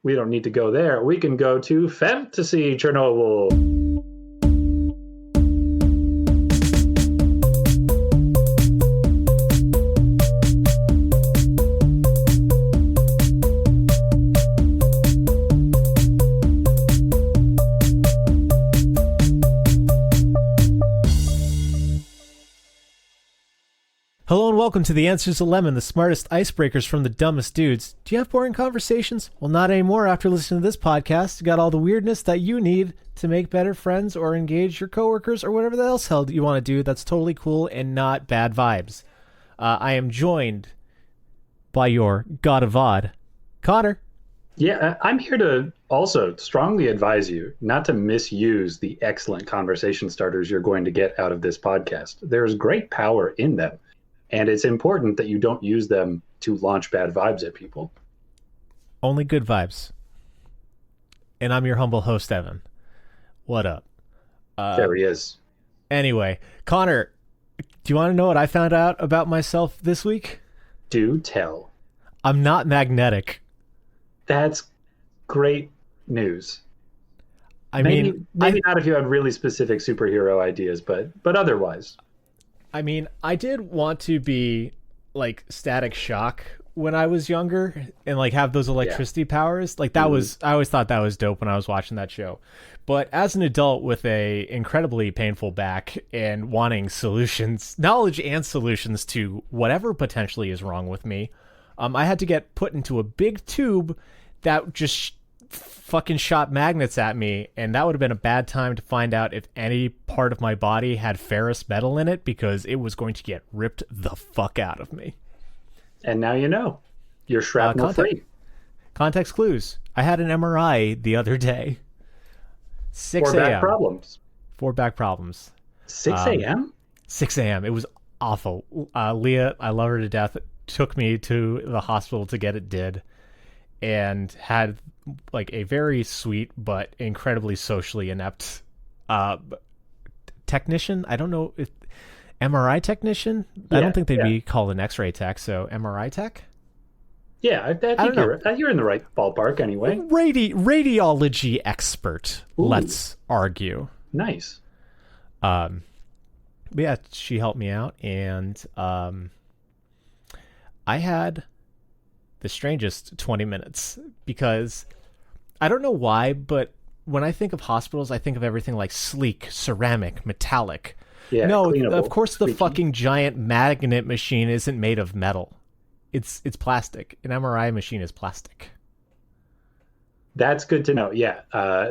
we don't need to go there. We can go to Fantasy Chernobyl. Hello and welcome to the Answers to Lemon, the smartest icebreakers from the dumbest dudes. Do you have boring conversations? Well, not anymore after listening to this podcast. You got all the weirdness that you need to make better friends or engage your coworkers or whatever else hell you want to do that's totally cool and not bad vibes. I am joined by your God of Odd, Connor. Yeah, I'm here to also strongly advise you not to misuse the excellent conversation starters you're going to get out of this podcast. There's great power in them. And it's important that you don't use them to launch bad vibes at people. Only good vibes. And I'm your humble host, Evan. What up? There he is. Anyway, Connor, do you want to know what I found out about myself this week? Do tell. I'm not magnetic. That's great news. Maybe not if you had really specific superhero ideas, but otherwise. I mean, I did want to be like Static Shock when I was younger and like have those electricity powers. Like that was, I always thought that was dope when I was watching that show. But as an adult with a incredibly painful back and wanting solutions, knowledge and solutions to whatever potentially is wrong with me, I had to get put into a big tube that just fucking shot magnets at me, and that would have been a bad time to find out if any part of my body had ferrous metal in it, because it was going to get ripped the fuck out of me. And now you know. You're shrapnel free. Context clues. I had an MRI the other day. 6 a.m. 4 back problems. 6 a.m.? 6 a.m. It was awful. Leah, I love her to death, took me to the hospital to get it did, and had like a very sweet but incredibly socially inept technician. I don't know if MRI technician. I don't think they'd be called an X-ray tech. So MRI tech. Yeah, I think you're in the right ballpark anyway. Radiology expert. Ooh. Let's argue. Nice. But yeah, she helped me out, and I had the strangest 20 minutes, because I don't know why, but when I think of hospitals, I think of everything like sleek, ceramic, metallic. Yeah, no, cleanable, of course the squeaky. fucking giant magnet machine isn't made of metal. It's plastic. An MRI machine is plastic. That's good to know. Yeah,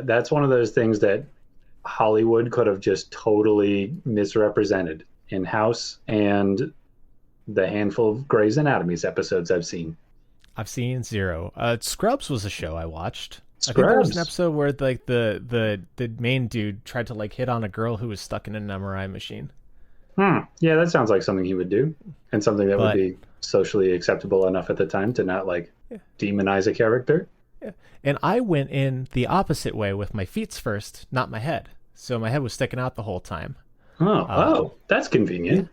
that's one of those things that Hollywood could have just totally misrepresented in-house, and the handful of Grey's Anatomy's episodes I've seen. I've seen zero. Scrubs was a show I watched. Scrubs. I think there was an episode where like the main dude tried to like hit on a girl who was stuck in an MRI machine. Yeah, that sounds like something he would do, and something that would be socially acceptable enough at the time to not like demonize a character. Yeah. And I went in the opposite way with my feet first, not my head. So my head was sticking out the whole time. Oh, that's convenient.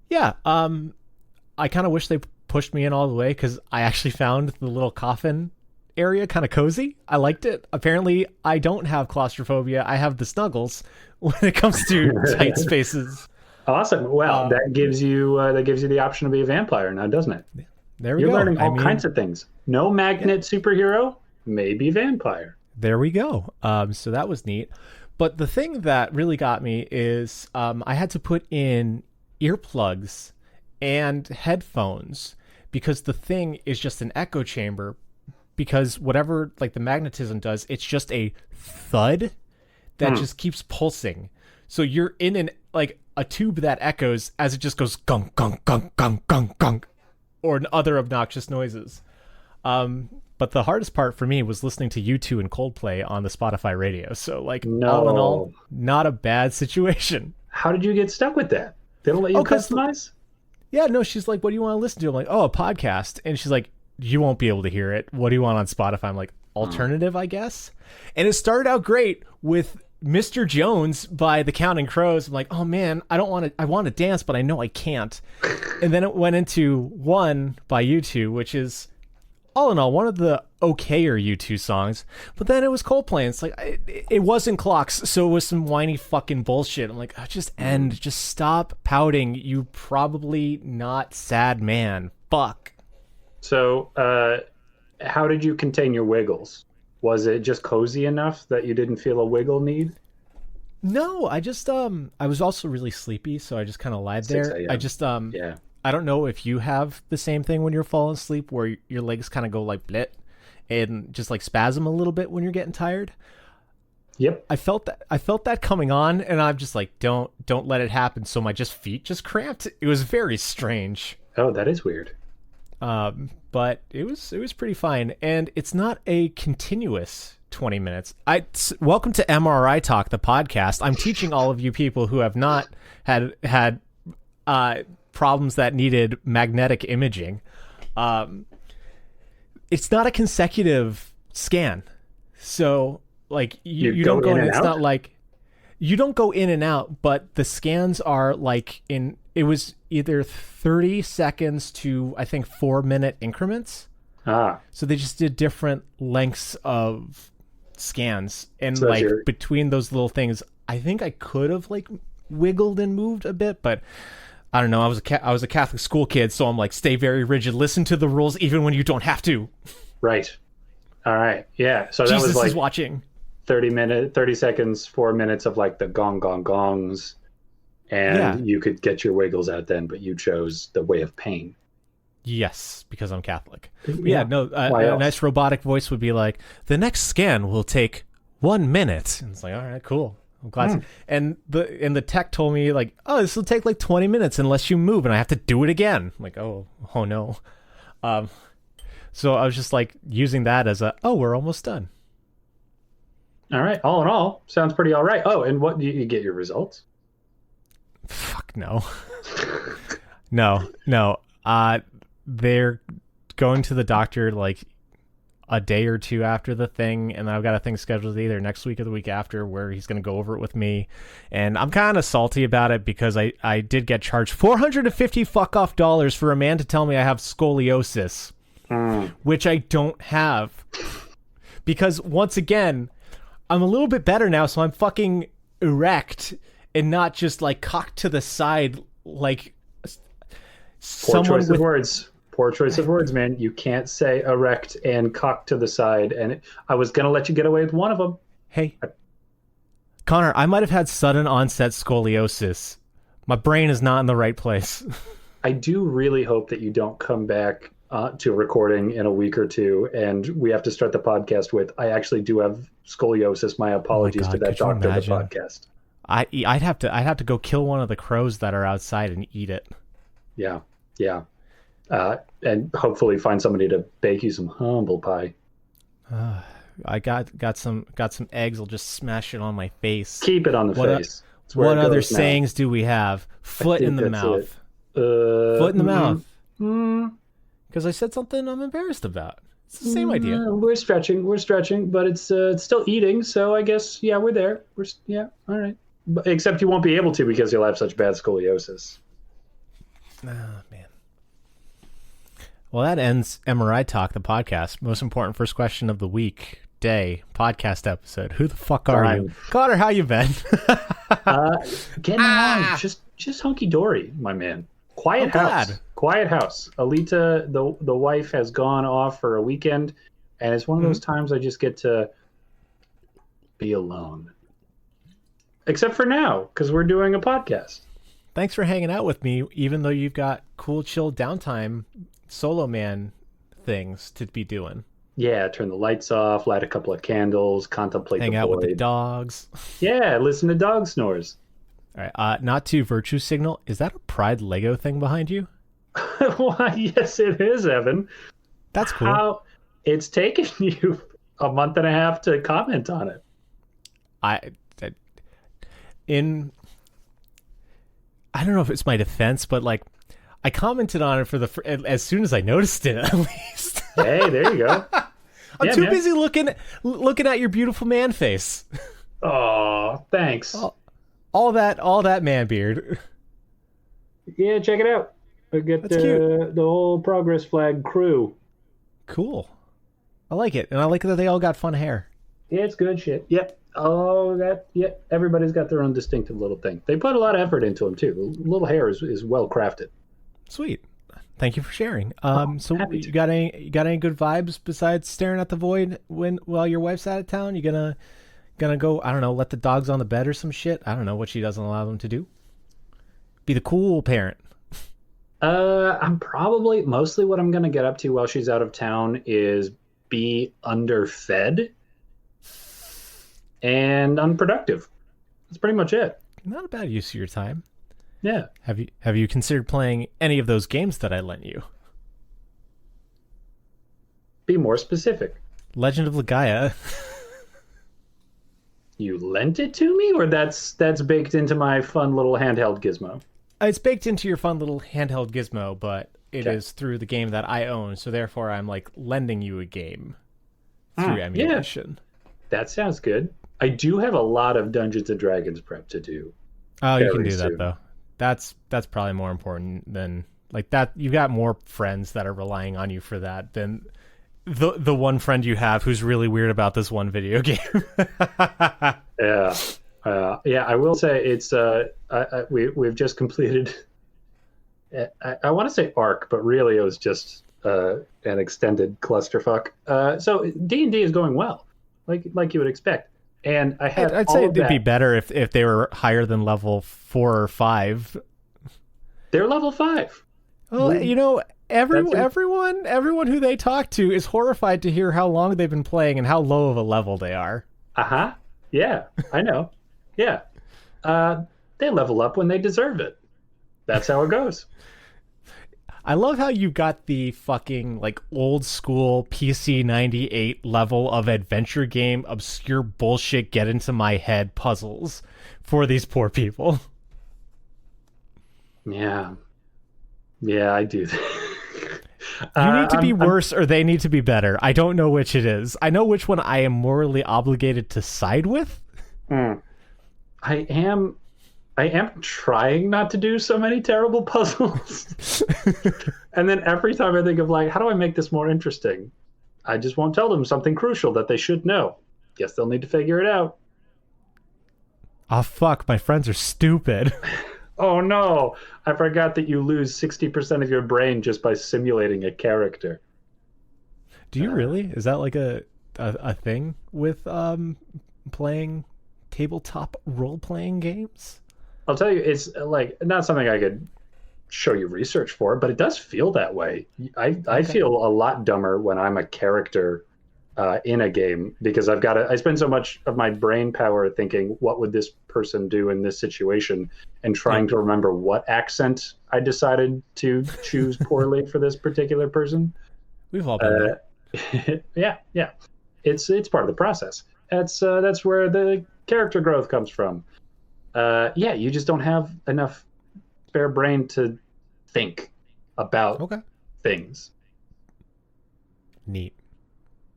Yeah. I kind of wish they pushed me in all the way, because I actually found the little coffin area kind of cozy. I liked it. Apparently, I don't have claustrophobia. I have the snuggles when it comes to tight spaces. Awesome. Well, that gives you the option to be a vampire now, doesn't it? There we You're go. learning all kinds of things. No magnet superhero, maybe vampire. There we go. So that was neat. But the thing that really got me is I had to put in earplugs and headphones, because the thing is just an echo chamber, because whatever like the magnetism does, it's just a thud that just keeps pulsing. So you're in a tube that echoes as it just goes gunk, gunk, gunk, gunk, gunk, gunk, or other obnoxious noises. But the hardest part for me was listening to U2 and Coldplay on the Spotify radio. So all in all, not a bad situation. How did you get stuck with that? They don't let you customize? Yeah, no, she's like, what do you want to listen to? I'm like, a podcast. And she's like, you won't be able to hear it. What do you want on Spotify? I'm like, alternative, I guess. And it started out great with Mr. Jones by the Counting Crows. I'm like, oh man, I want to dance, but I know I can't. And then it went into One by U2, which is all in all, one of the okayer U2 songs. But then it was Coldplay. And it's like, it wasn't Clocks, so it was some whiny fucking bullshit. I'm like, just end. Just stop pouting. You probably not sad man. Fuck. So, how did you contain your wiggles? Was it just cozy enough that you didn't feel a wiggle need? No, I just I was also really sleepy, so I just kind of lied 6 there. a.m. I just Yeah. I don't know if you have the same thing when you're falling asleep where your legs kind of go like blit and just like spasm a little bit when you're getting tired. Yep. I felt that coming on, and I'm just like, don't let it happen. So my feet just cramped. It was very strange. Oh, that is weird. But it was pretty fine, and it's not a continuous 20 minutes. Welcome to MRI Talk, the podcast. I'm teaching all of you people who have not had problems that needed magnetic imaging. It's not a consecutive scan, so like you don't go in. It's not like you don't go in and out, but the scans are like it was either 30 seconds to I think 4-minute increments. So they just did different lengths of scans, and so like between those little things, I think I could have like wiggled and moved a bit, but I don't know. I was a Catholic school kid, so I'm like, stay very rigid. Listen to the rules, even when you don't have to. Right. All right. Yeah. So that Jesus was like is watching. 30 seconds, 4 minutes of like the gongs, and you could get your wiggles out then, but you chose the way of pain. Yes, because I'm Catholic. A nice robotic voice would be like, the next scan will take 1 minute. And it's like, all right, cool. I'm glad. And the tech told me like, oh, this will take like 20 minutes unless you move, and I have to do it again. I'm like, oh no. So I was just like using that as we're almost done. All right. All in all, sounds pretty all right. Oh, and what do you get your results? Fuck no. No. They're going to the doctor like a day or two after the thing, and I've got a thing scheduled either next week or the week after where he's going to go over it with me, and I'm kind of salty about it because I did get charged $450 fuck off dollars for a man to tell me I have scoliosis, which I don't have, because once again I'm a little bit better now, so I'm fucking erect and not just like cocked to the side like Poor choice of words, man. You can't say erect and cocked to the side. And I was going to let you get away with one of them. Hey, Connor, I might have had sudden onset scoliosis. My brain is not in the right place. I do really hope that you don't come back to recording in a week or two, and we have to start the podcast with, I actually do have scoliosis. My apologies to that doctor of the podcast. I'd have to go kill one of the crows that are outside and eat it. Yeah. And hopefully find somebody to bake you some humble pie. I got some eggs. I'll just smash it on my face. Keep it on the face. What other sayings do we have? Foot in the mouth. Foot in the mouth. Because I said something I'm embarrassed about. It's the same idea. We're stretching, but it's still eating. So I guess we're there. All right. But, except you won't be able to because you'll have such bad scoliosis. Oh, man. Well, that ends MRI Talk, the podcast. Most important first question of the week, day, podcast episode. Who the fuck are you? Connor, how you been? Getting along. Just hunky-dory, my man. Quiet house. Alita, the wife, has gone off for a weekend, and it's one of those times I just get to be alone. Except for now, because we're doing a podcast. Thanks for hanging out with me, even though you've got cool, chill downtime solo man things to be doing. Yeah, turn the lights off, light a couple of candles, contemplate hang out with the dogs. Yeah, listen to dog snores. All right, not to virtue signal. Is that a Pride Lego thing behind you? Why, yes, it is, Evan. That's cool. It's taken you a month and a half to comment on it. I don't know if it's my defense, but like I commented on it as soon as I noticed it, at least. Hey, there you go. I'm too busy looking at your beautiful man face. Oh, thanks. All that man beard. Yeah, check it out. I get the whole progress flag crew. Cool. I like it, and I like that they all got fun hair. Yeah, it's good shit. Yep. Oh, yep. Everybody's got their own distinctive little thing. They put a lot of effort into them too. The little hair is well crafted. Sweet. Thank you for sharing. So happy you to. got any good vibes besides staring at the void while your wife's out of town? You gonna go, I don't know, let the dogs on the bed or some shit? I don't know what she doesn't allow them to do. Be the cool parent. I'm probably mostly what I'm gonna get up to while she's out of town is be underfed and unproductive. That's pretty much it. Not a bad use of your time. Yeah. Have you considered playing any of those games that I lent you? Be more specific. Legend of Legaia. You lent it to me, or that's baked into my fun little handheld gizmo? It's baked into your fun little handheld gizmo, but it Okay. is through the game that I own, so therefore I'm like lending you a game through emulation. Yeah. That sounds good. I do have a lot of Dungeons and Dragons prep to do. Oh, you can Very do that soon. though. That's probably more important than like that. You've got more friends that are relying on you for that than the one friend you have who's really weird about this one video game. Yeah. Yeah, I will say it's we've just completed. I want to say arc, but really it was just an extended clusterfuck. So D&D is going well, like you would expect. And I had I'd all say of it'd be that. better if they were higher than level 4 or 5. They're level 5. Well, you know, That's it. everyone who they talk to is horrified to hear how long they've been playing and how low of a level they are. Uh-huh. Yeah, I know. Yeah. They level up when they deserve it. That's how it goes. I love how you got the fucking like old school PC 98 level of adventure game obscure bullshit get into my head puzzles for these poor people. Yeah. Yeah, I do. You need to be I'm- worse or they need to be better. I don't know which it is. I know which one I am morally obligated to side with. I am trying not to do so many terrible puzzles. And then every time I think of like, how do I make this more interesting? I just won't tell them something crucial that they should know. Guess they'll need to figure it out. Oh fuck, my friends are stupid. Oh no, I forgot that you lose 60% of your brain just by simulating a character. Do you really? Is that like a thing with playing tabletop role-playing games? I'll tell you, it's like not something I could show you research for, but it does feel that way. I feel a lot dumber when I'm a character in a game because I spend so much of my brain power thinking, what would this person do in this situation, and trying to remember what accent I decided to choose poorly for this particular person. We've all been there. Yeah. It's part of the process. That's where the character growth comes from. Yeah, you just don't have enough spare brain to think about Okay. things. Neat.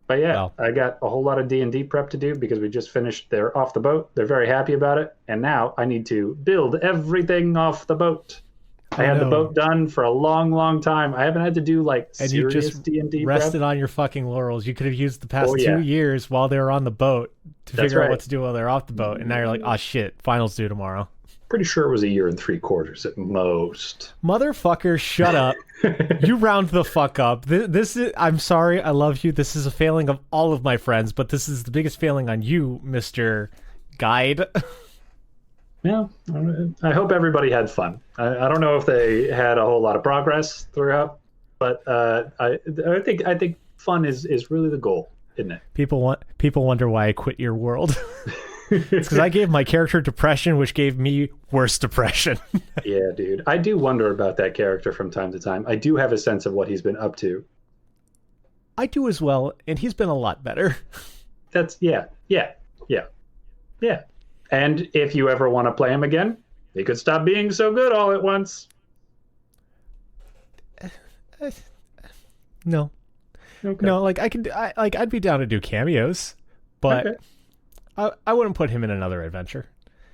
But yeah, Well. I got a whole lot of D&D prep to do because we just finished their off the boat. They're very happy about it, and now I need to build everything off the boat. I had the no. boat done for a long, long time. I haven't had to do like And you serious just D&D rested prep. on your fucking laurels. You could have used the past Oh, yeah. 2 years while they were on the boat to That's figure out right. what to do while they're off the boat. And now you're like, oh shit, finals due tomorrow. Pretty sure it was 1 year and 3/4 at most. Motherfucker, shut up. You round the fuck up. This is, I'm sorry, I love you. This is a failing of all of my friends, but this is the biggest failing on you, Mr. Guide. Yeah, I hope everybody had fun. I don't know if they had a whole lot of progress throughout, but I think fun is really the goal, isn't it? People wonder why I quit your world. It's because I gave my character depression, which gave me worse depression. Yeah, dude. I do wonder about that character from time to time. I do have a sense of what he's been up to. I do as well, and he's been a lot better. That's yeah. And if you ever want to play him again, he could stop being so good all at once. No. Okay. No, like I'd be down to do cameos, but Okay. I wouldn't put him in another adventure.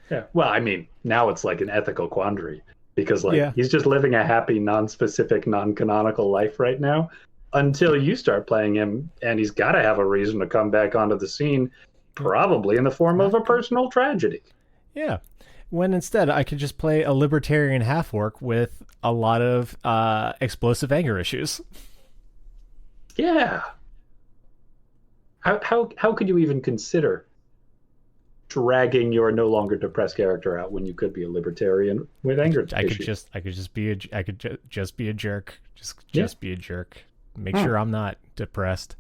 Yeah. Well, I mean, now it's like an ethical quandary because like Yeah. he's just living a happy, non-specific, non-canonical life right now. until you start playing him, and he's got to have a reason to come back onto the scene, probably in the form of a personal tragedy. Yeah. When instead I could just play a libertarian half-orc with a lot of explosive anger issues. Yeah. How could you even consider dragging your no longer depressed character out when you could be a libertarian with anger issues? I could just be a jerk. Just be a jerk. Make sure I'm not depressed.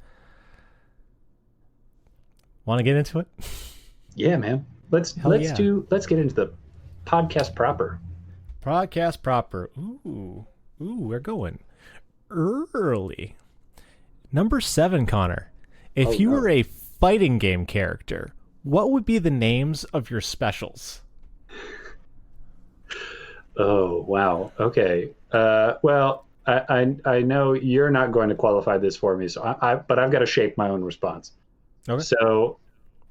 Want to get into it? Yeah, man. Let's get into the podcast proper. Podcast proper. Ooh, we're going early. Number 7, Connor. If you were a fighting game character, what would be the names of your specials? Oh, wow. Okay. Well, I know you're not going to qualify this for me, so but I've got to shape my own response. Okay. So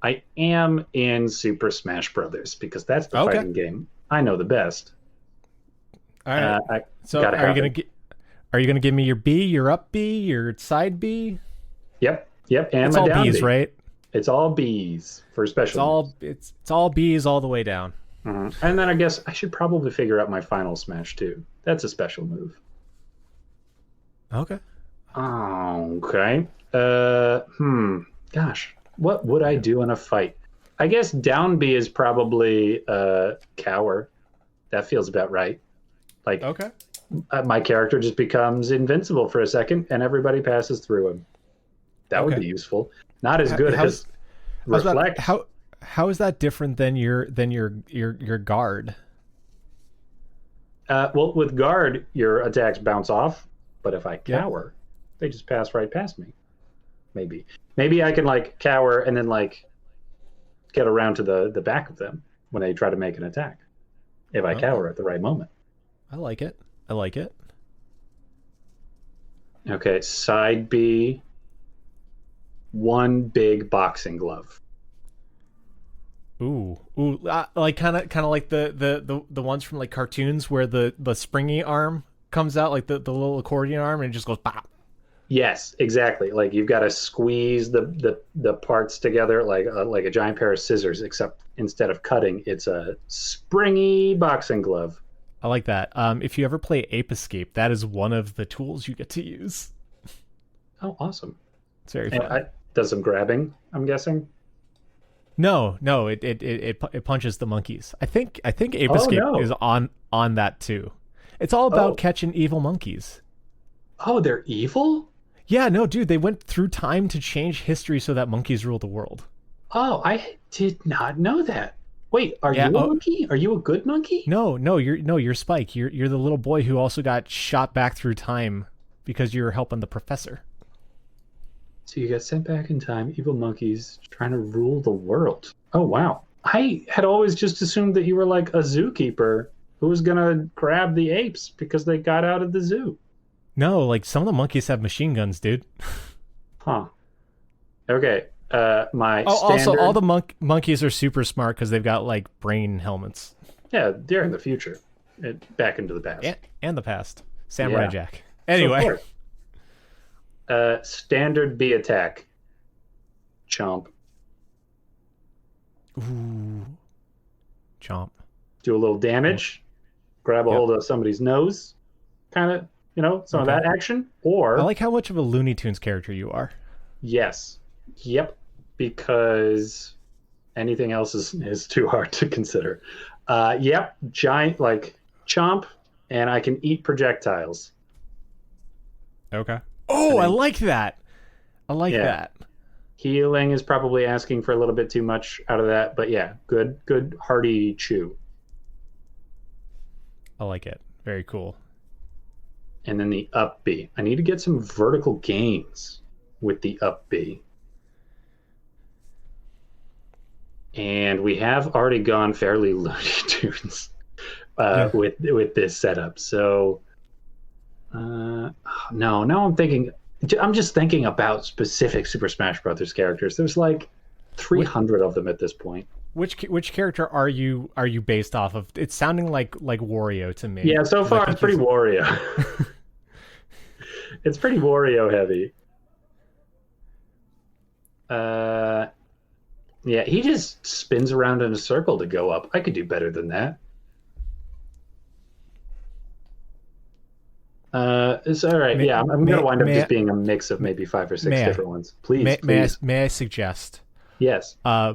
I am in Super Smash Brothers because that's the fighting game I know the best. All right. So are you gonna give me your B, your up B, your side B? Yep. And it's all B's, B. Right? It's all B's for special. It's all B's all the way down. Mm-hmm. And then I guess I should probably figure out my final smash too. That's a special move. Okay. Okay. Gosh, what would I do in a fight? I guess down B is probably cower. That feels about right. Like, okay. My character just becomes invincible for a second, and everybody passes through him. That would be useful. Not as good as reflect. How is that different than your guard? Well, with guard, your attacks bounce off, but if I cower, they just pass right past me. Maybe I can like cower and then like get around to the back of them when they try to make an attack. If I cower at the right moment. I like it. Okay, side B. One big boxing glove. Ooh, like kind of like the ones from like cartoons where the springy arm comes out, like the little accordion arm, and it just goes pop. Yes, exactly. Like you've got to squeeze the parts together like a giant pair of scissors, except instead of cutting, it's a springy boxing glove. I like that. If you ever play Ape Escape, that is one of the tools you get to use. Oh, awesome! It's very fun. Does some grabbing, I'm guessing. No, it punches the monkeys. I think Ape Escape is on that too. It's all about catching evil monkeys. Oh, they're evil? Yeah, no, dude, they went through time to change history so that monkeys rule the world. Oh, I did not know that. Wait, are you a monkey? Are you a good monkey? No, you're Spike. You're the little boy who also got shot back through time because you were helping the professor. So you got sent back in time, evil monkeys trying to rule the world. Oh, wow. I had always just assumed that you were like a zookeeper who was going to grab the apes because they got out of the zoo. No, like some of the monkeys have machine guns, dude. Huh. Okay. Standard... Also, all the monkeys are super smart because they've got like brain helmets. Yeah, they're in the future. Back into the past. And the past. Samurai Jack. Anyway. Standard B attack. Chomp. Ooh. Chomp. Do a little damage. Grab a hold of somebody's nose. Kind of, some of that action. Or I like how much of a Looney Tunes character you are. Yes. Yep. Because anything else is too hard to consider. Yep. Giant, like, chomp, and I can eat projectiles. Okay. Oh, I like that. I like that. Healing is probably asking for a little bit too much out of that, but yeah, good hearty chew. I like it. Very cool. And then the up B. I need to get some vertical gains with the up B. And we have already gone fairly Looney Tunes with this setup. So no, I'm just thinking about specific Super Smash Brothers characters. There's like 300 of them at this point. Which character are you based off of? It's sounding like Wario to me. Yeah, so far it's pretty Wario. It's pretty Wario heavy. Yeah, he just spins around in a circle to go up. I could do better than that. It's all right. Yeah, I'm going to wind up just being a mix of maybe 5 or 6 different ones. Please, please. May I suggest? Yes. Like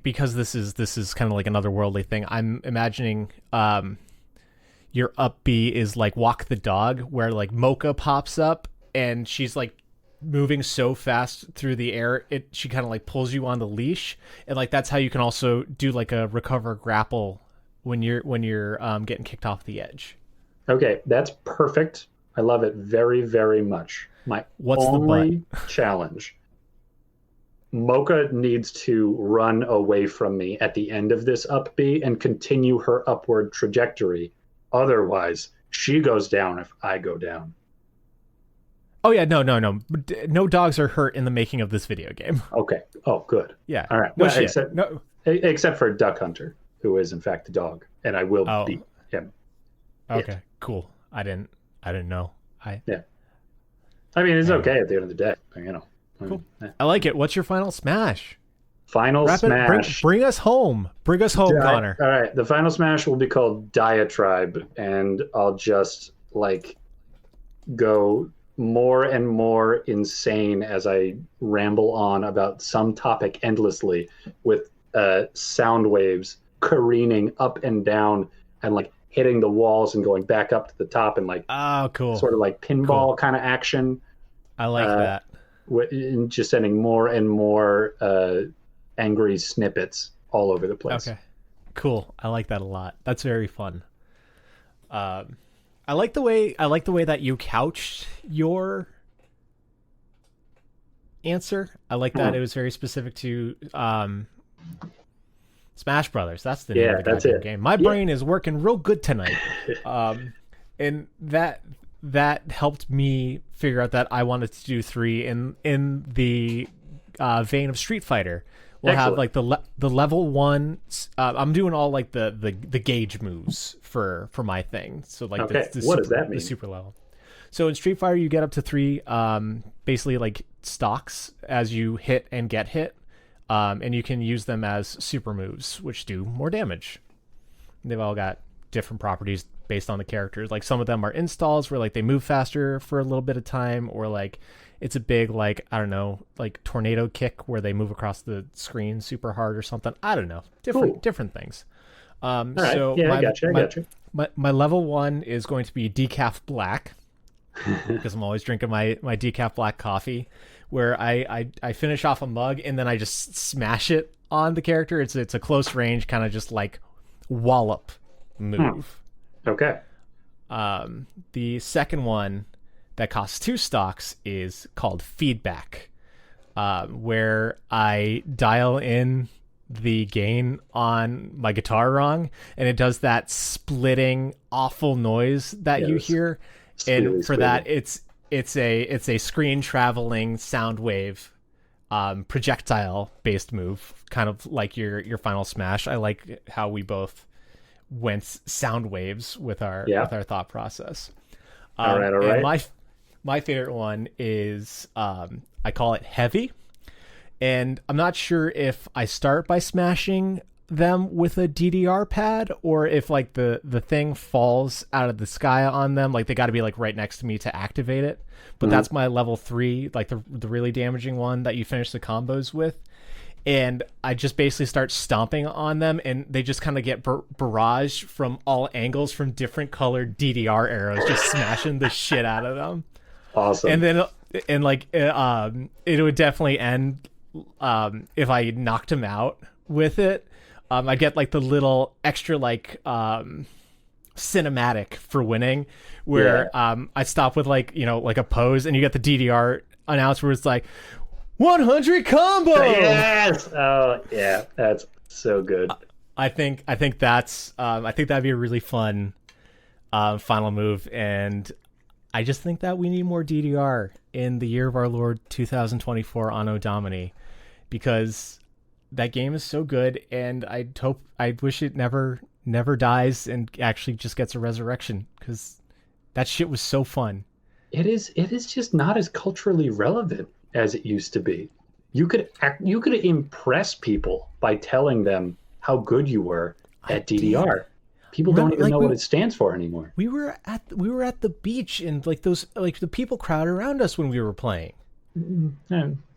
because this is kind of like another worldly thing. I'm imagining your up B is like Walk the Dog, where like Mocha pops up and she's like moving so fast through the air, she kind of like pulls you on the leash, and like that's how you can also do like a recover grapple when you're getting kicked off the edge. Okay, that's perfect. I love it very, very much. What's only challenge: Mocha needs to run away from me at the end of this up B and continue her upward trajectory. Otherwise, she goes down if I go down. Oh yeah, no. No dogs are hurt in the making of this video game. Okay. Oh, good. Yeah. All right. No well, shit. Except for Duck Hunter, who is in fact the dog, and I will beat him. Okay. Cool. I didn't know. Yeah. I mean, it's okay at the end of the day. You know. Cool. I like it. What's your final smash? Smash. Bring us home. Bring us home, Connor. All right. The final smash will be called Diatribe, and I'll just like go more and more insane as I ramble on about some topic endlessly with sound waves careening up and down and like hitting the walls and going back up to the top and like cool, sort of like pinball kind of action. I like that. Just sending more and more angry snippets all over the place. Okay, cool. I like that a lot. That's very fun. I like the way that you couched your answer. I like that it was very specific to Smash Brothers. That's the name of the goddamn game. My brain is working real good tonight. And that helped me figure out that I wanted to do 3 in the vein of Street Fighter. We'll have like the level 1. I'm doing all like the gauge moves for my thing. So like what does that mean? The super level. So in Street Fighter, you get up to 3 basically like stocks as you hit and get hit, and you can use them as super moves, which do more damage. They've all got different properties based on the characters. Like some of them are installs where like they move faster for a little bit of time, or like it's a big, like, I don't know, like tornado kick where they move across the screen super hard or something. I don't know. Different things. All right. So I got you. My level 1 is going to be decaf black because I'm always drinking my decaf black coffee, where I finish off a mug and then I just smash it on the character. It's a close range kind of just like wallop move. Okay. The second one that costs 2 stocks is called feedback, where I dial in the gain on my guitar wrong, and it does that splitting awful noise that you hear. And for that, it's a screen traveling sound wave, projectile based move, kind of like your final smash. I like how we both went sound waves with our thought process. All right. And my favorite one is I call it heavy, and I'm not sure if I start by smashing them with a DDR pad or if like the thing falls out of the sky on them. Like they got to be like right next to me to activate it. But that's my level 3, like the really damaging one that you finish the combos with. And I just basically start stomping on them, and they just kind of get barraged from all angles from different colored DDR arrows, just smashing the shit out of them. Awesome. And then, it would definitely end if I knocked him out with it. I get like the little extra like cinematic for winning, where I stop with like a pose, and you get the DDR announce where it's like 100 combo. Yes. Oh yeah, that's so good. I think that's I think that'd be a really fun final move, and I just think that we need more DDR in the year of our Lord 2024 Anno Domini, because that game is so good, and I wish it never never dies and actually just gets a resurrection, because that shit was so fun. It is just not as culturally relevant as it used to be. You could impress people by telling them how good you were at DDR. People don't even know what it stands for anymore. We were at the beach, and the people crowded around us when we were playing.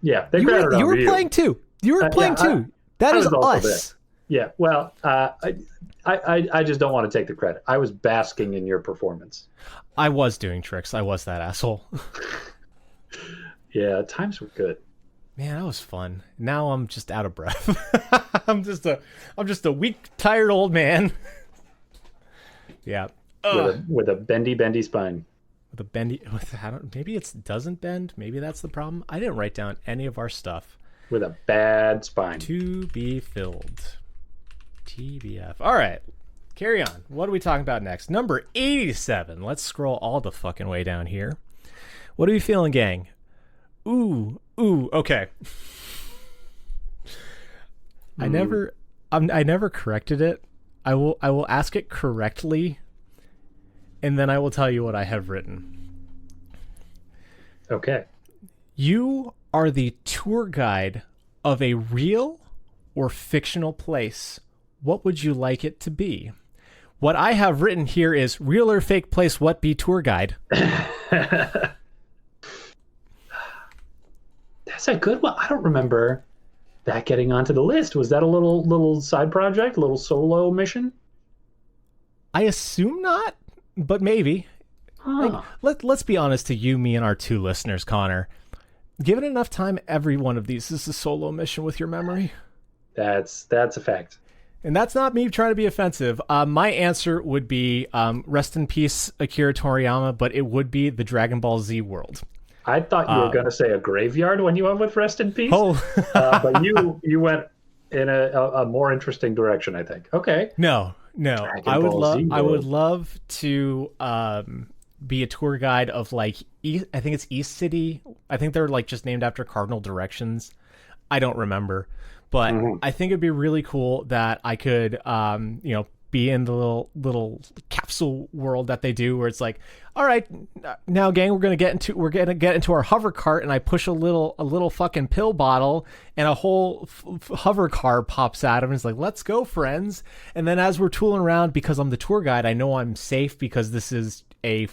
Yeah, they crowded around you. You were playing too. You were playing too. That is us. Yeah. Well, I just don't want to take the credit. I was basking in your performance. I was doing tricks. I was that asshole. Yeah, times were good. Man, that was fun. Now I'm just out of breath. I'm just a weak, tired old man. Yeah. With a bendy spine. Maybe it doesn't bend. Maybe that's the problem. I didn't write down any of our stuff. With a bad spine. To be filled. TBF. All right. Carry on. What are we talking about next? Number 87. Let's scroll all the fucking way down here. What are we feeling, gang? Ooh, okay. I never corrected it. I will ask it correctly, and then I will tell you what I have written. Okay. You are the tour guide of a real or fictional place. What would you like it to be? What I have written here is real or fake place, what be tour guide? That's a good one. I don't remember that getting onto the list. Was that a little side project, a little solo mission? I assume not, but maybe. Huh. Let's be honest to you, me, and our two listeners, Connor. Given enough time, every one of these is a solo mission with your memory. That's a fact. And that's not me trying to be offensive. My answer would be rest in peace, Akira Toriyama, but it would be the Dragon Ball Z world. I thought you were going to say a graveyard when you went with rest in peace. Oh. But you went in a more interesting direction, I think. Okay. No. I would love to be a tour guide of I think it's East City. I think they're just named after cardinal directions. I don't remember. But I think it'd be really cool that I could, be in the little capsule world that they do, where it's like, all right, now gang, we're gonna get into our hover cart, and I push a little fucking pill bottle, and a whole hover car pops out of it. And it's like, let's go, friends. And then as we're tooling around, because I'm the tour guide, I know I'm safe because this is a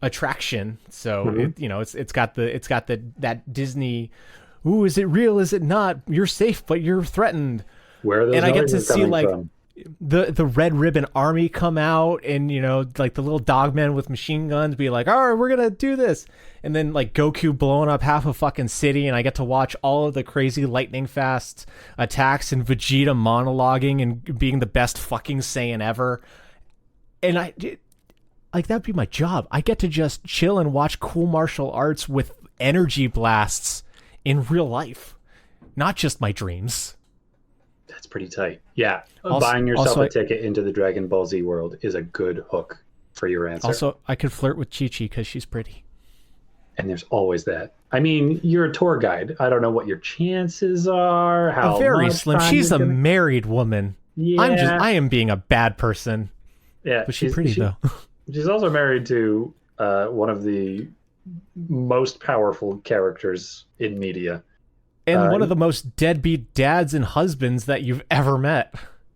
attraction. So it's got that Disney. Ooh, is it real? Is it not? You're safe, but you're threatened. Where are those and I get to see from? the Red Ribbon Army come out, and the little dogmen with machine guns be like, all right, we're gonna do this, and then Goku blowing up half a fucking city, and I get to watch all of the crazy lightning fast attacks, and Vegeta monologuing and being the best fucking Saiyan ever, and that'd be my job. I get to just chill and watch cool martial arts with energy blasts in real life, not just my dreams. That's pretty tight. Yeah. Buying yourself a ticket into the Dragon Ball Z world is a good hook for your answer. Also, I could flirt with Chi-Chi because she's pretty. And there's always that. I mean, you're a tour guide. I don't know what your chances are. How very slim. She's a married woman. Yeah. I am being a bad person. Yeah. But she's pretty, though. She's also married to one of the most powerful characters in media. And one of the most deadbeat dads and husbands that you've ever met.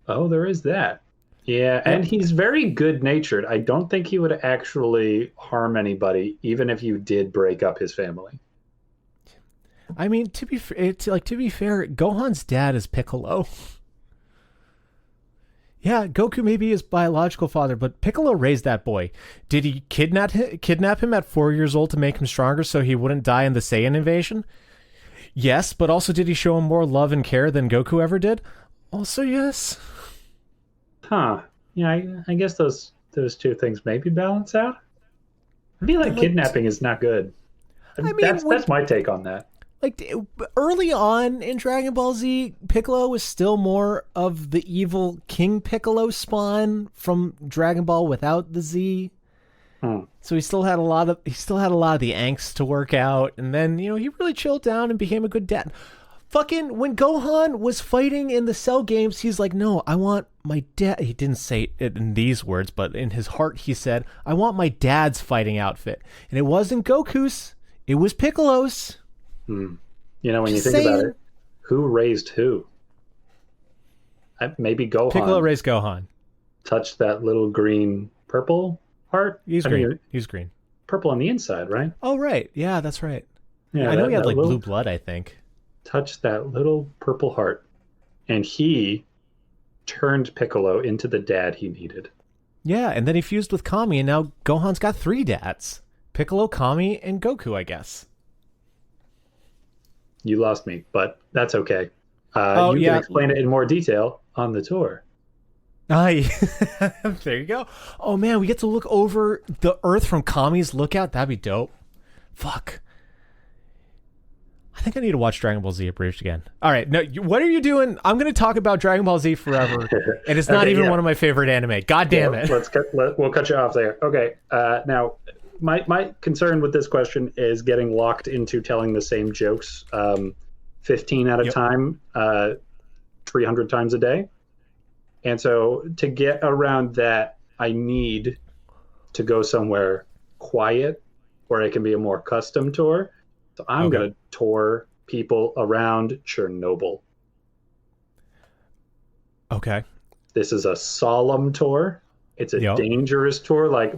Oh, there is that. Yeah, and he's very good-natured. I don't think he would actually harm anybody, even if you did break up his family. I mean, to be fair, Gohan's dad is Piccolo. Yeah, Goku may be his biological father, but Piccolo raised that boy. Did he kidnap him at 4 years old to make him stronger so he wouldn't die in the Saiyan invasion? Yes, but also did he show him more love and care than Goku ever did? Also, yes. Huh. Yeah, I guess those two things maybe balance out. I feel like kidnapping is not good. That's my take on that. Early on in Dragon Ball Z, Piccolo was still more of the evil King Piccolo spawn from Dragon Ball without the Z. So he still had a lot of the angst to work out, and then he really chilled down and became a good dad. Fucking when Gohan was fighting in the Cell games, he's like, no, I want my dad. He didn't say it in these words, but in his heart, he said, I want my dad's fighting outfit. And it wasn't Goku's, it was Piccolo's. You know, when Just you think saying. about it, who raised who? Maybe Gohan. Piccolo raised Gohan. Touched that little green purple heart. He's green. He's green. Purple on the inside, right? Oh, right. Yeah, that's right. Yeah, I know he had like little, blue blood, I think. Touched that little purple heart, and he turned Piccolo into the dad he needed. Yeah, and then he fused with Kami, and now Gohan's got 3 dads. Piccolo, Kami, and Goku, I guess. You lost me, but that's okay. You can explain it in more detail on the tour. There you go. Oh, man, we get to look over the Earth from Kami's lookout. That'd be dope. Fuck. I think I need to watch Dragon Ball Z abridged again. All right, no, what are you doing? I'm going to talk about Dragon Ball Z forever, and it's not even one of my favorite anime. God damn it. We'll cut you off there. Okay, now, my concern with this question is getting locked into telling the same jokes 15 at a time, 300 times a day. And so to get around that, I need to go somewhere quiet where it can be a more custom tour. So I'm going to tour people around Chernobyl. Okay. This is a solemn tour. It's a dangerous tour, like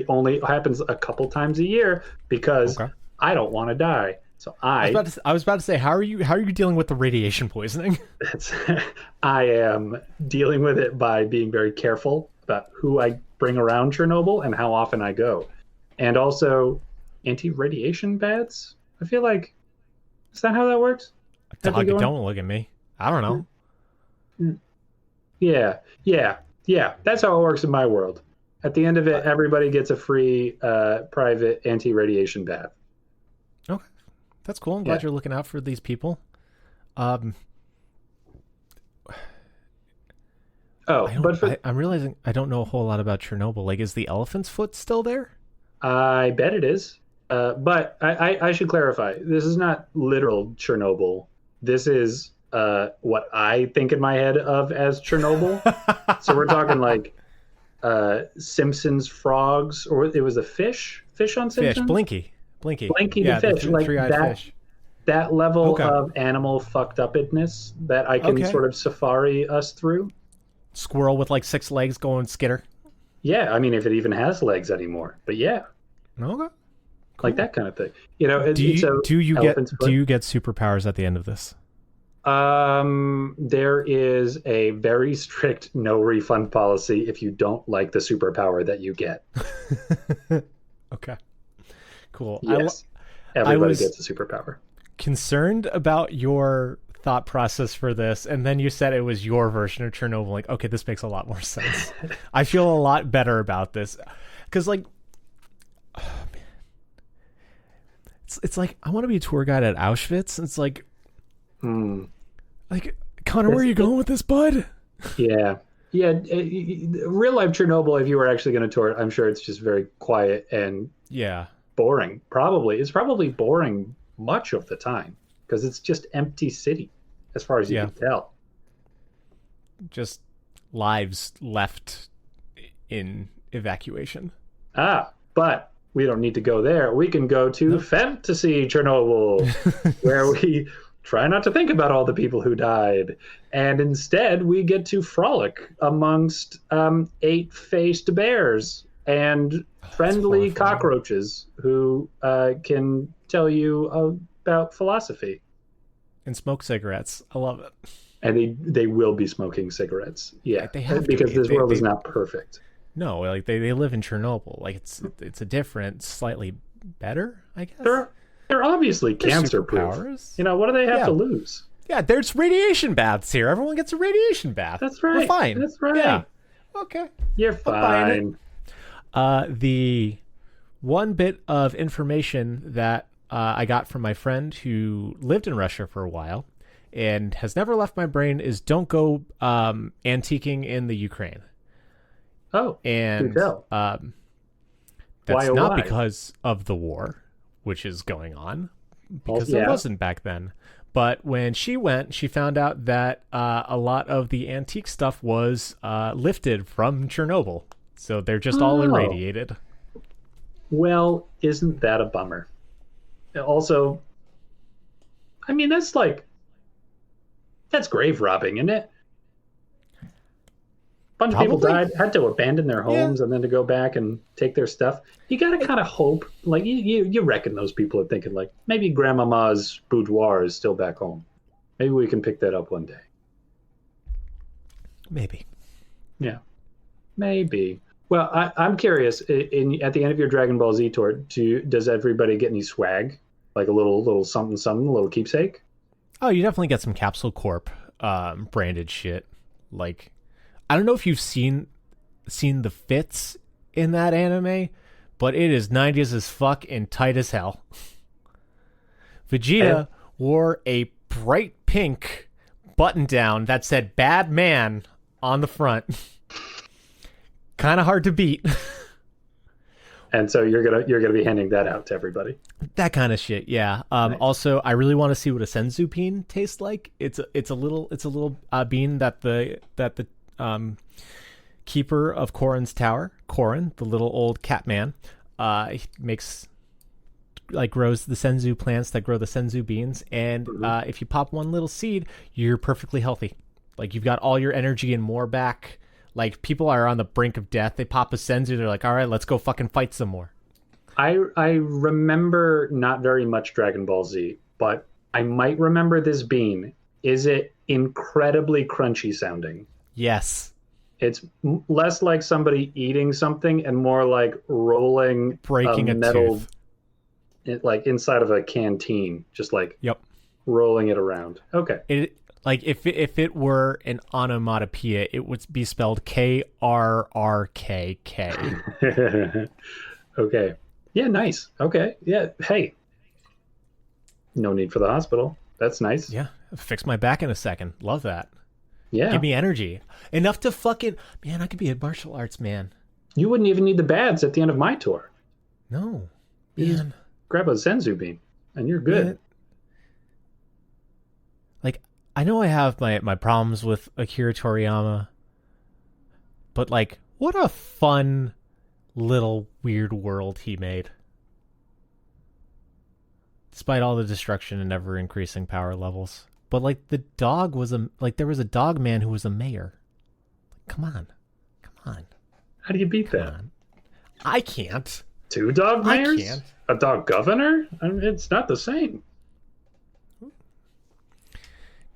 only happens a couple times a year because I don't want to die. So I was about to say, how are you dealing with the radiation poisoning? I am dealing with it by being very careful about who I bring around Chernobyl and how often I go. And also anti-radiation baths. I feel like, is that how that works? Dog, don't look at me. I don't know. Yeah. That's how it works in my world. At the end of it, everybody gets a free private anti-radiation bath. Okay. That's cool. I'm glad you're looking out for these people. I'm realizing I don't know a whole lot about Chernobyl. Like, is the elephant's foot still there? I bet it is. But I should clarify. This is not literal Chernobyl. This is what I think in my head of as Chernobyl. So we're talking like Simpsons frogs, or it was a fish on Simpsons? Fish, Blinky the fish. Like that, fish. That level of animal fucked upness that I can sort of safari us through. Squirrel with like 6 legs going skitter. Yeah, I mean, if it even has legs anymore. But yeah. Okay. Cool. Like that kind of thing. You know, do you get superpowers at the end of this? There is a very strict no refund policy if you don't like the superpower that you get. Okay. Cool. Yes. Everybody gets a superpower. Concerned about your thought process for this, and then you said it was your version of Chernobyl. Like, okay, this makes a lot more sense. I feel a lot better about this because, like, oh, man, it's like I want to be a tour guide at Auschwitz. It's like, like Connor, where are you going with this, bud? Yeah. Real life Chernobyl. If you were actually going to tour it, I'm sure it's just very quiet and boring. It's probably boring much of the time. Because it's just empty city, as far as you can tell. Just lives left in evacuation. But we don't need to go there. We can go to Fantasy Chernobyl, where we try not to think about all the people who died. And instead, we get to frolic amongst 8-faced bears and friendly cockroaches who can tell you about philosophy and smoke cigarettes. I love it. And they will be smoking cigarettes. Yeah, they have because this world is not perfect. No, like they live in Chernobyl. Like it's a different, slightly better, I guess. They're obviously cancer-proof. You know, what do they have to lose? Yeah, there's radiation baths here. Everyone gets a radiation bath. That's right. We're fine. That's right. Yeah. Okay. You're fine. The one bit of information that I got from my friend who lived in Russia for a while and has never left my brain is don't go antiquing in the Ukraine. Oh, and that's not because of the war, which is going on. because there wasn't back then. But when she went, she found out that a lot of the antique stuff was lifted from Chernobyl. So they're just all irradiated. Well, isn't that a bummer? Also, I mean, that's grave robbing, isn't it? A bunch of people died, had to abandon their homes, and then to go back and take their stuff. You got to kind of hope, like, you reckon those people are thinking, like, maybe Grandmama's boudoir is still back home. Maybe we can pick that up one day. Maybe. Yeah, maybe. Well, I'm curious. At the end of your Dragon Ball Z tour, does everybody get any swag, like a little something, a little keepsake? Oh, you definitely get some Capsule Corp branded shit. Like, I don't know if you've seen the fits in that anime, but it is 90s as fuck and tight as hell. Vegeta wore a bright pink button down that said "Bad Man" on the front. Kind of hard to beat. And so you're gonna be handing that out to everybody. That kind of shit, yeah. Nice. Also, I really want to see what a senzu bean tastes like. It's a little bean that the keeper of Korin's tower, Korin, the little old cat man, makes, like, grows the senzu plants that grow the senzu beans, and if you pop one little seed, you're perfectly healthy. Like, you've got all your energy and more back. Like, people are on the brink of death. They pop a senzu. They're like, all right, let's go fucking fight some more. I remember not very much Dragon Ball Z, but I might remember this bean. Is it incredibly crunchy sounding? Yes. It's less like somebody eating something and more like breaking a metal tooth. Like inside of a canteen, just like rolling it around. Okay. Like, if it were an onomatopoeia, it would be spelled KRRKK. Okay. Yeah, nice. Okay. Yeah. Hey. No need for the hospital. That's nice. Yeah. Fix my back in a second. Love that. Yeah. Give me energy. Enough to fucking... Man, I could be a martial arts man. You wouldn't even need the bads at the end of my tour. No. You just grab a senzu bean and you're good. Man. Like, I know I have my problems with Akira Toriyama, but, like, what a fun little weird world he made. Despite all the destruction and ever increasing power levels. But, like, the dog was there was a dog man who was a mayor. Come on. How do you beat that? I can't. 2 dog mayors? I can't. A dog governor? I mean, it's not the same.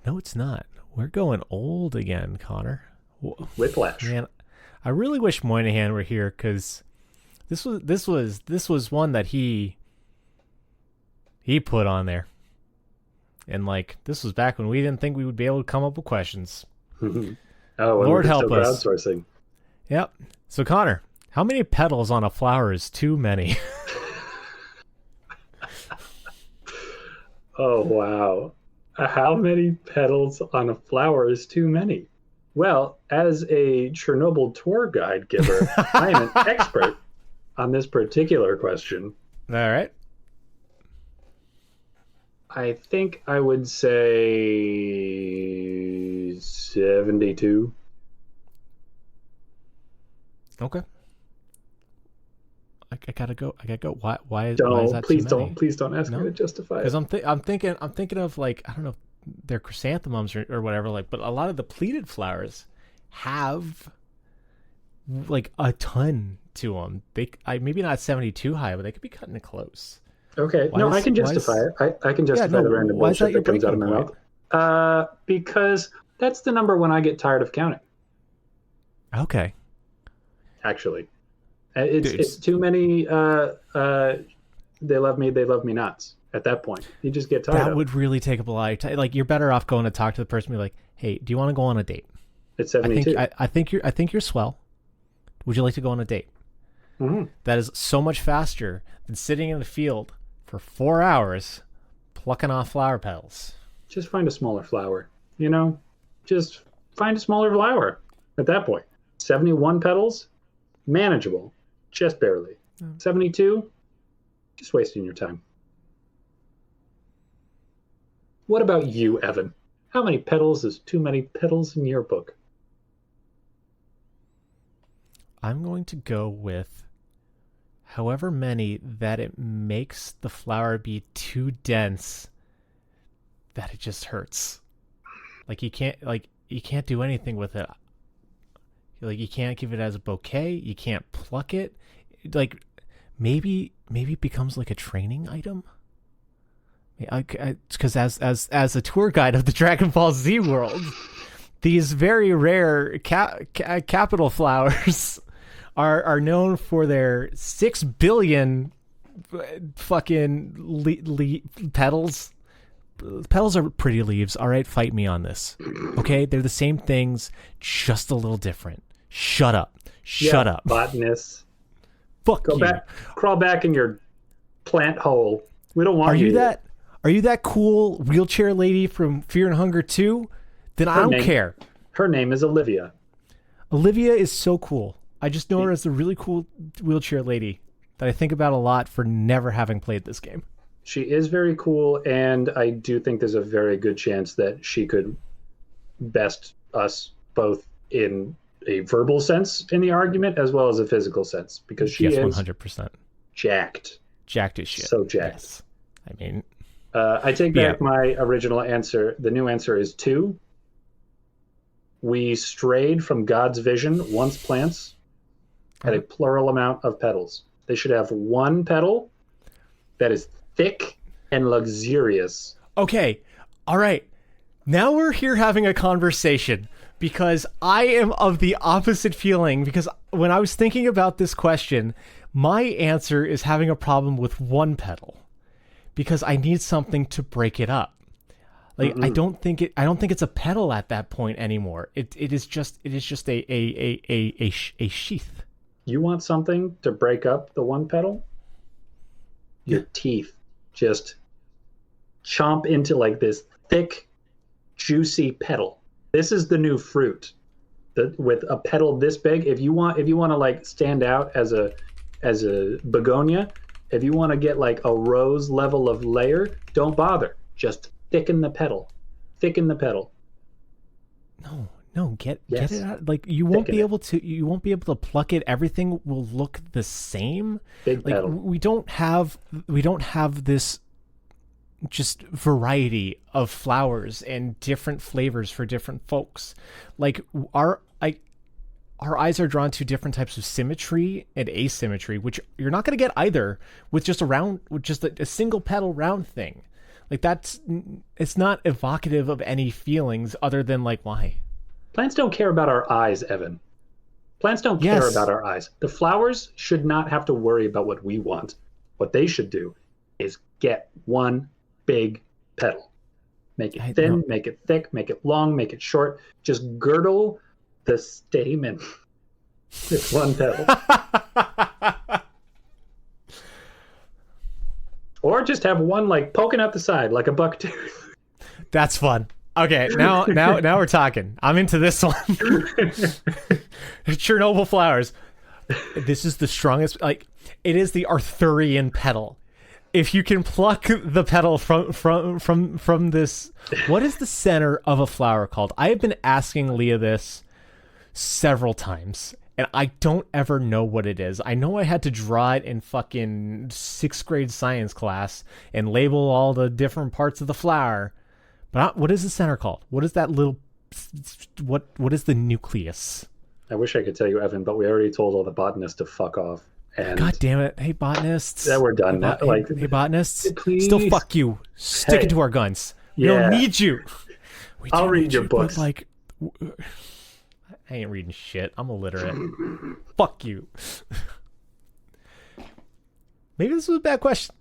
No, it's not. We're going old again, Connor. Whiplash. Man, I really wish Moynihan were here, because this was one that he put on there. And, like, this was back when we didn't think we would be able to come up with questions. Lord help us. Crowdsourcing. Yep. So, Connor, how many petals on a flower is too many? Oh, wow. How many petals on a flower is too many? Well, as a Chernobyl tour guide giver, I am an expert on this particular question. All right. I think I would say 72. Okay. I gotta go. Why is that please too many? Please don't ask me to justify it. Because I'm thinking of, like, I don't know, they're chrysanthemums or whatever, like, but a lot of the pleated flowers have, like, a ton to them. Maybe not 72 high, but they could be cutting it close. Okay. I can justify it. I can justify the random bullshit that comes out of my mouth. Because that's the number when I get tired of counting. Okay. Actually. It's too many they love me nots at that point. You just get tired. That would really take up a lot of time. Like, you're better off going to talk to the person and be like, hey, do you want to go on a date? It's 72. I think you're swell. Would you like to go on a date? Mm-hmm. That is so much faster than sitting in the field for 4 hours plucking off flower petals. Just find a smaller flower. Just find a smaller flower at that point. 71 petals, manageable. Just barely. 72, just wasting your time. What about you, Evan? How many petals is too many petals in your book? I'm going to go with however many that it makes the flower be too dense that it just hurts. Like you can't do anything with it. Like you can't give it as a bouquet, you can't pluck it. Like maybe it becomes like a training item. Because as a tour guide of the Dragon Ball Z world, these very rare capital flowers are known for their 6 billion fucking petals. Petals are pretty leaves. All right, fight me on this. Okay, they're the same things, just a little different. Shut up. Shut up. Botanists. Fuck you. Crawl back in your plant hole. We don't want you. Are you that cool wheelchair lady from Fear and Hunger 2? Then I don't care. Her name is Olivia. Olivia is so cool. I just know her as a really cool wheelchair lady that I think about a lot for never having played this game. She is very cool, and I do think there's a very good chance that she could best us both in a verbal sense in the argument as well as a physical sense, because she is 100% jacked. Jacked as shit. So jacked. Yes. I mean... I take back my original answer. The new answer is 2. We strayed from God's vision. Once plants had a plural amount of petals. They should have one petal that is thick and luxurious. Okay. All right. Now we're here having a conversation because I am of the opposite feeling, because when I was thinking about this question, my answer is having a problem with one petal. Because I need something to break it up. Like I don't think it's a petal at that point anymore. It is just a sheath. You want something to break up the one petal? Your teeth just chomp into like this thick, juicy petal. This is the new fruit. With a petal this big, if you want to like stand out as a begonia, if you want to get like a rose level of layer, don't bother. Just thicken the petal. Thicken the petal. No, get it out. Like you won't be able to pluck it. Everything will look the same. Big like petal. We don't have this just variety of flowers and different flavors for different folks. Like our eyes are drawn to different types of symmetry and asymmetry, which you're not going to get either with just a single petal round thing. Like it's not evocative of any feelings other than like, why? Plants don't care about our eyes, Evan. Plants don't care about our eyes. The flowers should not have to worry about what we want. What they should do is get one big petal. Make it thin, make it thick, make it long, make it short. Just girdle the stamen with one petal. Or just have one like poking out the side like a bucktooth. That's fun. Okay, now we're talking. I'm into this one. Chernobyl flowers. This is the strongest, like it is the Arthurian petal. If you can pluck the petal from this, what is the center of a flower called? I have been asking Leah this several times, and I don't ever know what it is. I know I had to draw it in fucking 6th grade science class and label all the different parts of the flower. But what is the center called? What is that little... What is the nucleus? I wish I could tell you, Evan, but we already told all the botanists to fuck off. And God damn it. Hey, botanists. Yeah, we're done. Hey, botanists. Please. Still fuck you. Sticking to our guns. We don't need you. I'll read your books. Like... I ain't reading shit. I'm illiterate. Fuck you. Maybe this was a bad question.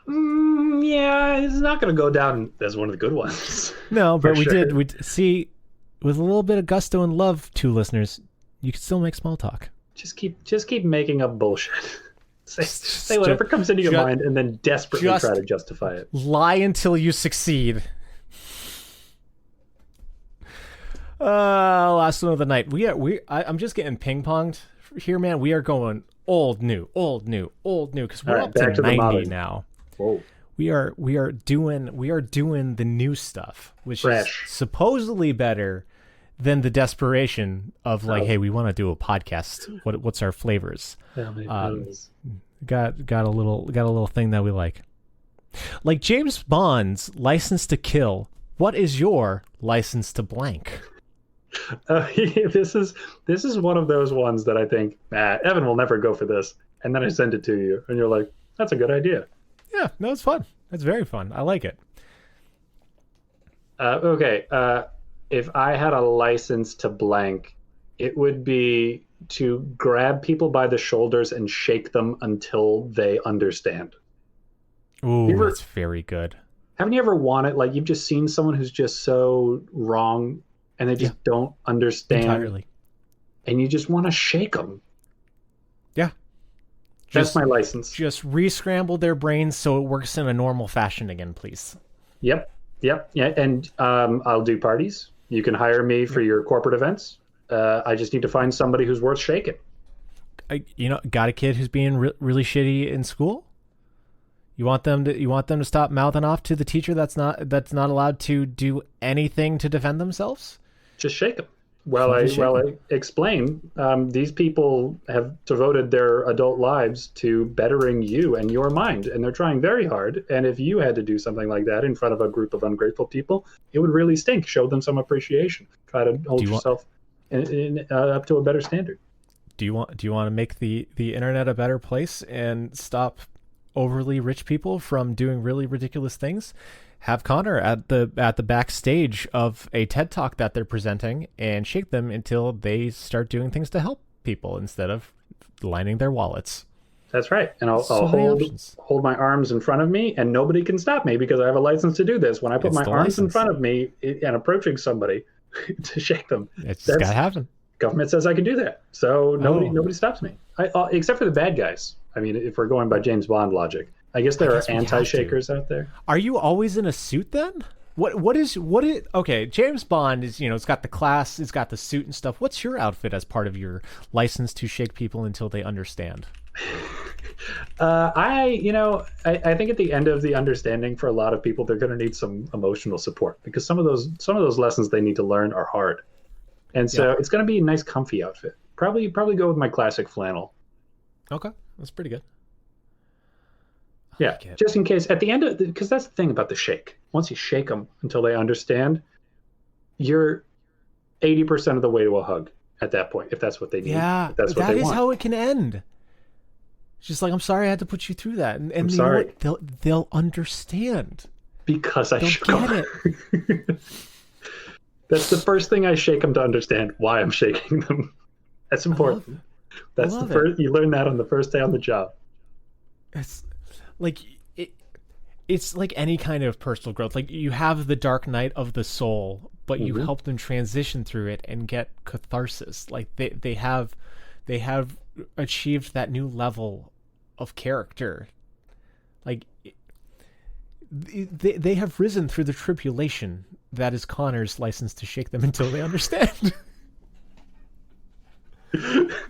Yeah, it's not going to go down as one of the good ones. No, but we did. We see, with a little bit of gusto and love, to listeners, you can still make small talk. Just keep making up bullshit. Say whatever comes into your mind, and then desperately try to justify it. Lie until you succeed. Last one of the night. I'm just getting ping ponged here, man. We are going old, new, because we're up to 90 now. Whoa. we are doing the new stuff, which Fresh. is supposedly better than the desperation of like, hey, we want to do a podcast. What's our flavors? Got a little thing that we like. Like James Bond's License to Kill. What is your license to blank? This is one of those ones that I think, Evan will never go for this, and then I send it to you, and you're like, that's a good idea. Yeah, no, it's fun. It's very fun. I like it. Okay. If I had a license to blank, it would be to grab people by the shoulders and shake them until they understand. Ooh, that's very good. Haven't you ever wanted, like, you've just seen someone who's just so wrong and they just don't understand entirely, and you just want to shake them? Yeah. That's my license. Just re-scramble their brains so it works in a normal fashion again, please. Yep. Yeah. And I'll do parties. You can hire me for your corporate events. I just need to find somebody who's worth shaking. Got a kid who's being really shitty in school? You want them to stop mouthing off to the teacher that's not allowed to do anything to defend themselves? Just shake them. I explain, these people have devoted their adult lives to bettering you and your mind, and they're trying very hard. And if you had to do something like that in front of a group of ungrateful people, it would really stink. Show them some appreciation. Try to hold yourself up to a better standard. Do you want to make the internet a better place and stop overly rich people from doing really ridiculous things? Have Connor at the backstage of a TED Talk that they're presenting and shake them until they start doing things to help people instead of lining their wallets. That's right. And I'll hold my arms in front of me, and nobody can stop me because I have a license to do this. When I put my arms in front of me and approaching somebody to shake them, it's got to happen. Government says I can do that, so nobody stops me. Except for the bad guys. I mean, if we're going by James Bond logic. I guess there are anti-shakers out there. Are you always in a suit then? What is okay, James Bond is, it's got the class, it's got the suit and stuff. What's your outfit as part of your license to shake people until they understand? I think at the end of the understanding, for a lot of people, they're going to need some emotional support, because some of those lessons they need to learn are hard. And so it's going to be a nice comfy outfit. Probably go with my classic flannel. Okay, that's pretty good. Yeah, just in case at the end because that's the thing about the shake. Once you shake them until they understand, you're 80% of the way to a hug at that point, if that's what they need. Yeah, that is how it can end. It's just like, I'm sorry I had to put you through that. And I'm sorry. They'll understand. Because I shook them. It. That's the first thing I shake them to understand why I'm shaking them. That's important. That's the first. You learn that on the first day on the job. It's like it's like any kind of personal growth. Like, you have the dark night of the soul, but you help them transition through it and get catharsis. Like they have achieved that new level of character. Like they have risen through the tribulation that is Connor's license to shake them until they understand.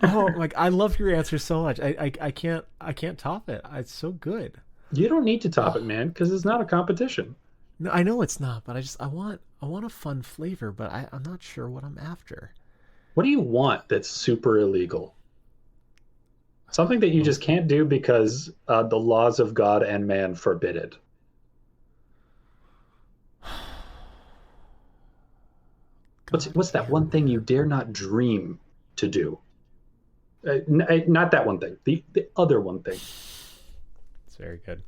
Oh, like, I love your answer so much. I can't top it. It's so good. You don't need to top it, man, because it's not a competition. No, I know it's not, but I want a fun flavor, but I'm not sure what I'm after. What do you want that's super illegal? Something that you just can't do because the laws of God and man forbid it. What's that one thing you dare not dream to do? Not that one thing. The other one thing. It's very good.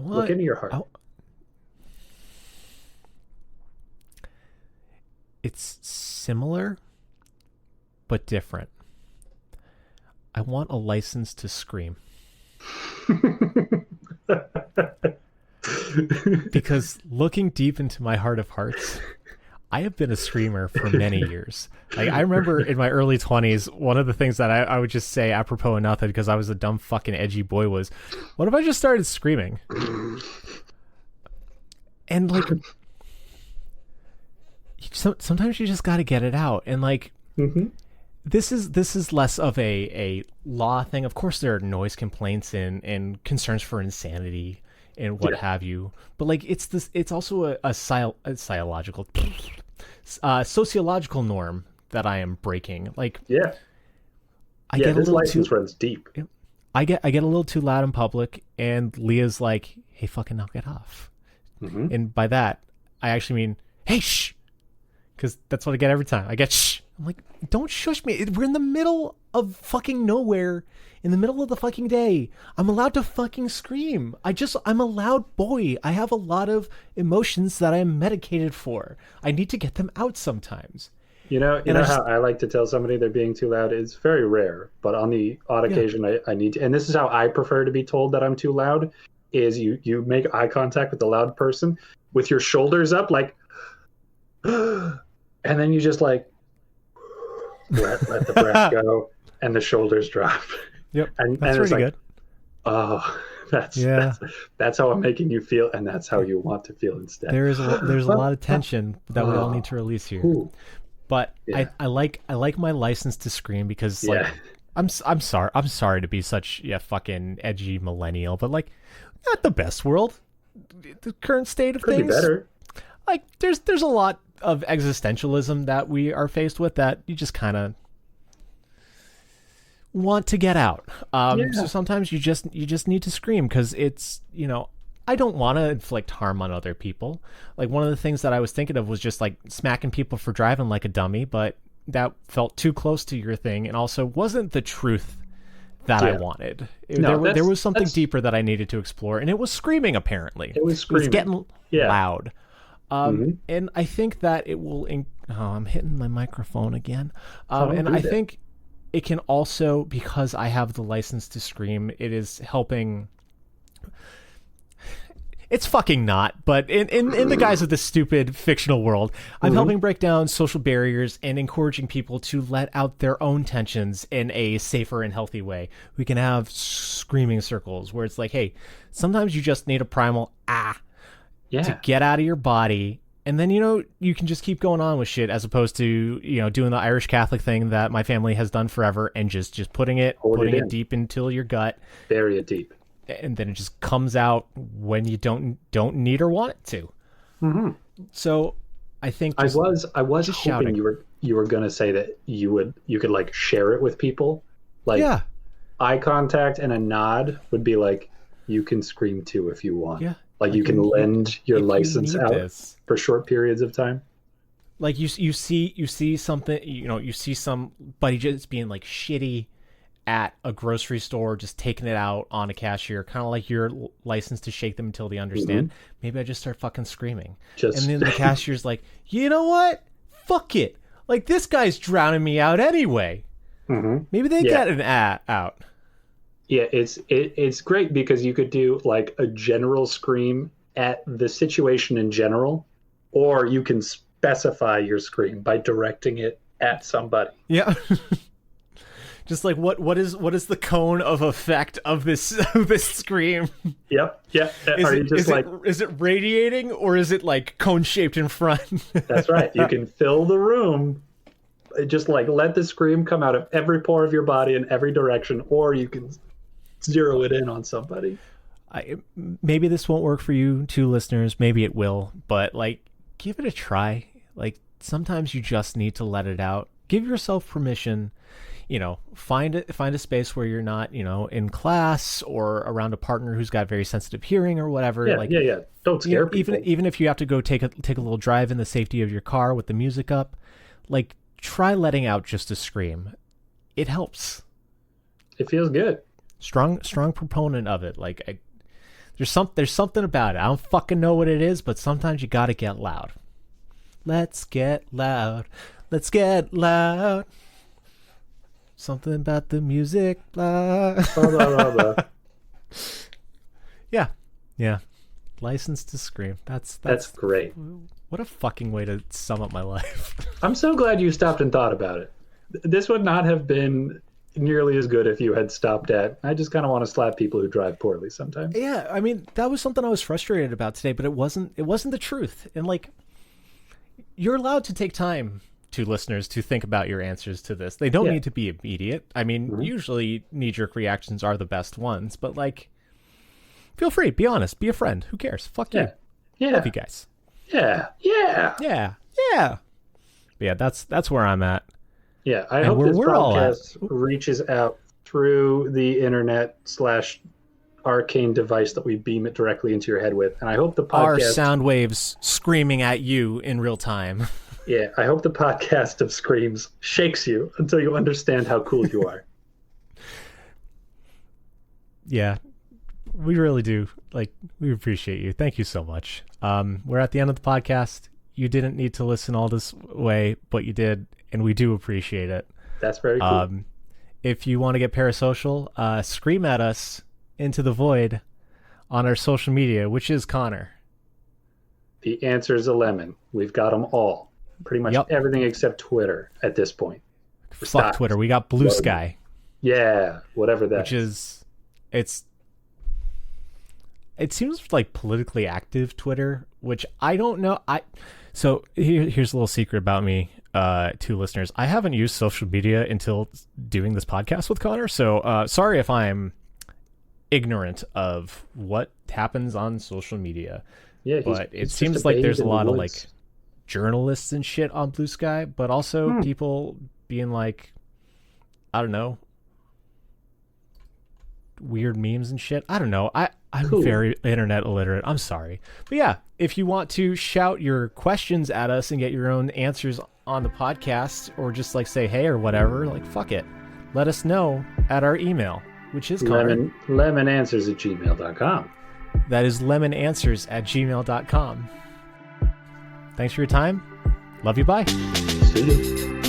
Look into your heart. It's similar, but different. I want a license to scream. Because looking deep into my heart of hearts, I have been a screamer for many years. Like, I remember in my early 20s, one of the things that I would just say apropos of nothing, because I was a dumb fucking edgy boy, was, what if I just started screaming? And like, sometimes you just got to get it out. And like, this is less of a law thing. Of course, there are noise complaints and concerns for insanity and what have you. But like, it's also a sociological norm that I am breaking. Like, I get a this little license too runs deep. I get a little too loud in public, and Leah's like, "Hey, fucking knock it off." And by that, I actually mean, "Hey, shh," because that's what I get every time. I get shh. I'm like, don't shush me. We're in the middle of fucking nowhere, in the middle of the fucking day. I'm allowed to fucking scream. I'm a loud boy. I have a lot of emotions that I'm medicated for. I need to get them out sometimes. You know how I like to tell somebody they're being too loud? It's very rare, but on the odd occasion I need to, and this is how I prefer to be told that I'm too loud, is you make eye contact with the loud person with your shoulders up, like, and then you just like, let the breath go, and the shoulders drop. Yep, and that's it's pretty like, good. Oh, that's how I'm making you feel, and that's how you want to feel instead. There's a lot of tension that we all need to release here. Ooh. But I like my license to scream, because like I'm sorry to be such fucking edgy millennial, but like, not the best world. The current state of Could things be better. Like there's a lot of existentialism that we are faced with that you just kind of want to get out. So sometimes you just need to scream, because it's, I don't want to inflict harm on other people. Like, one of the things that I was thinking of was just like smacking people for driving like a dummy, but that felt too close to your thing, and also wasn't the truth that I wanted. There was something deeper that I needed to explore, and it was screaming. Apparently, it was screaming. It was getting loud. And I think that it will. I'm hitting my microphone again. I think it can also, because I have the license to scream, it is helping. It's fucking not, but in the guise of this stupid fictional world, I'm helping break down social barriers and encouraging people to let out their own tensions in a safer and healthy way. We can have screaming circles where it's like, hey, sometimes you just need a primal to get out of your body, and then you can just keep going on with shit, as opposed to doing the Irish Catholic thing that my family has done forever, and just putting it deep into your gut, bury it deep. And then it just comes out when you don't need or want it to. So I think I was hoping shouting. you were gonna say that you could like share it with people, like eye contact and a nod would be like, you can scream too if you want. Like you can lend your license out for short periods of time. Like you see something, you see somebody just being like shitty at a grocery store, just taking it out on a cashier, kind of like your license to shake them until they understand. Maybe I just start fucking screaming. And then the cashier's like, you know what? Fuck it. Like, this guy's drowning me out anyway. Maybe they get an out. Yeah, it's great, because you could do like a general scream at the situation in general, or you can specify your scream by directing it at somebody. Yeah. Just like, what is the cone of effect of this scream? Yep. Is it radiating, or is it like cone shaped in front? That's right. You can fill the room. Just like let the scream come out of every pore of your body in every direction, or you can zero it in on somebody. Maybe this won't work for you two listeners. Maybe it will, but like, give it a try. Like, sometimes you just need to let it out. Give yourself permission. Find a space where you're not, in class or around a partner who's got very sensitive hearing or whatever. Don't scare people. Even if you have to go take a little drive in the safety of your car with the music up, like, try letting out just a scream. It helps. It feels good. Strong proponent of it. Like, there's something about it. I don't fucking know what it is, but sometimes you gotta get loud. Let's get loud. Let's get loud. Something about the music, blah. Yeah. License to scream. That's great. What a fucking way to sum up my life. I'm so glad you stopped and thought about it. This would not have been nearly as good if you had stopped at, I just kind of want to slap people who drive poorly sometimes. Yeah, I mean, that was something I was frustrated about today, but it wasn't the truth. And like, you're allowed to take time to listeners to think about your answers to this. They don't need to be immediate. I mean, usually knee-jerk reactions are the best ones, but like, feel free, be honest, be a friend. Who cares? Fuck you. Yeah. Love you guys. Yeah. But yeah, that's where I'm at. Yeah, I hope this podcast reaches out through the internet / arcane device that we beam it directly into your head with. And I hope the podcast... Our sound waves screaming at you in real time. Yeah, I hope the podcast of screams shakes you until you understand how cool you are. Yeah, we really do. Like, we appreciate you. Thank you so much. We're at the end of the podcast. You didn't need to listen all this way, but you did, and we do appreciate it. That's very cool. If you want to get parasocial, scream at us into the void on our social media, which is Connor. The answer is a lemon. We've got them all. Pretty much everything except Twitter at this point. Fuck Twitter. We got BlueSky. Yeah, whatever that which is. It seems like politically active Twitter, which I don't know. So here's a little secret about me to listeners. I haven't used social media until doing this podcast with Connor. So sorry if I'm ignorant of what happens on social media. Yeah, but it seems like there's a lot of like journalists and shit on BlueSky, but also people being like, I don't know, weird memes and shit. I don't know. I'm very internet illiterate. I'm sorry. But yeah, if you want to shout your questions at us and get your own answers on the podcast, or just like say hey or whatever, like fuck it. Let us know at our email, which is lemonanswers@gmail.com. That is lemonanswers@gmail.com. Thanks for your time. Love you. Bye. See you.